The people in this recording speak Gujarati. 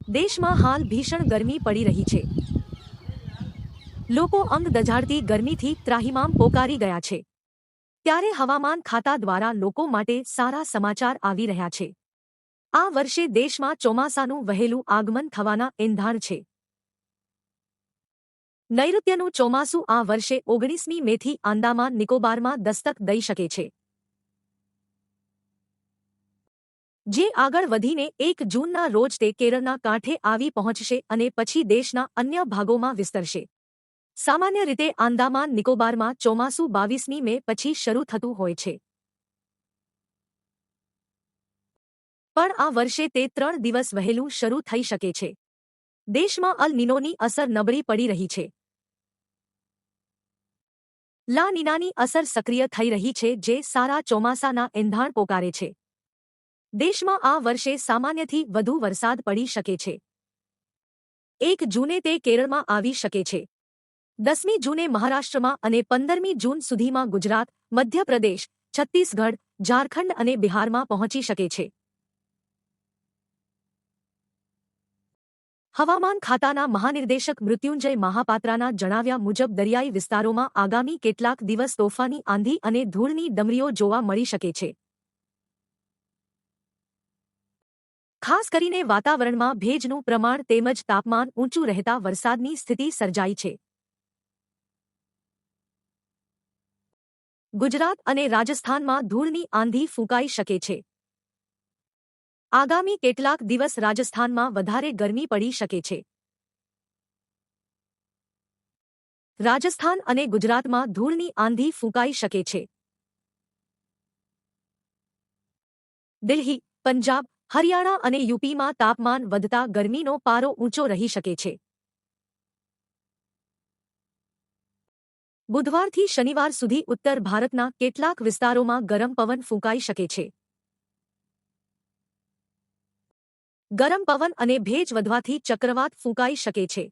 દેશમાં હાલ ભીષણ ગરમી પડી રહી છે। લોકો અંગ દઝાડતી ગરમીથી ત્રાહિમામ પોકારી ગયા છે। ત્યારે હવામાન ખાતા દ્વારા લોકો માટે સારા સમાચાર આવી રહ્યા છે। આ વર્ષે દેશમાં ચોમાસાનું વહેલું આગમન થવાના એંધાણ છે। નૈઋત્યનું ચોમાસું આ વર્ષે 19મી મેથી આંદામાન નિકોબારમાં દસ્તક દઈ શકે છે, જે આગળ વધીને 1 જૂનના રોજ તે કેરળના કાંઠે આવી પહોંચશે અને પછી દેશના અન્ય ભાગોમાં વિસ્તરશે। સામાન્ય રીતે આંદામાન નિકોબારમાં ચોમાસું 22મી મે પછી શરૂ થતું હોય છે, પણ આ વર્ષે તે 3 દિવસ વહેલું શરૂ થઈ શકે છે। દેશમાં અલ નીનોની અસર નબળી પડી રહી છે। લા નીનાની અસર સક્રિય થઈ રહી છે, જે સારા ચોમાસાના એંધાણ પોકારે છે। દેશમાં આ વર્ષે સામાન્યથી વધુ વરસાદ પડી શકે છે। 1 જૂને તે કેરળમાં આવી શકે છે, 10મી જૂને મહારાષ્ટ્રમાં અને 15મી જૂન સુધીમાં ગુજરાત, મધ્યપ્રદેશ, છત્તીસગઢ, ઝારખંડ અને બિહારમાં પહોંચી શકે છે। હવામાન ખાતાના મહાનિર્દેશક મૃત્યુંજય મહાપાત્રાના જણાવ્યા મુજબ દરિયાઈ વિસ્તારોમાં આગામી કેટલાક દિવસ તોફાની આંધી અને ધૂળની ડમરીઓ જોવા મળી શકે છે। ખાસ કરીને વાતાવરણમાં ભેજનું પ્રમાણ તેમજ તાપમાન ઊંચું રહેતા વરસાદની સ્થિતિ સર્જાઈ છે। ગુજરાત અને રાજસ્થાનમાં ધૂળની આંધી ફૂંકાઈ શકે છે। આગામી કેટલાક દિવસ રાજસ્થાનમાં વધારે ગરમી પડી શકે છે। રાજસ્થાન અને ગુજરાતમાં ધૂળની આંધી ફૂંકાઈ શકે છે। દિલ્હી, પંજાબ, હરિયાણા અને યુપીમાં તાપમાન વધતા ગરમીનો પારો ઊંચો રહી શકે છે। બુધવારથી શનિવાર સુધી ઉત્તર ભારતના કેટલાક વિસ્તારોમાં ગરમ પવન ફૂંકાઈ શકે છે। ગરમ પવન અને ભેજ વધવાથી ચક્રવાત ફૂંકાઈ શકે છે।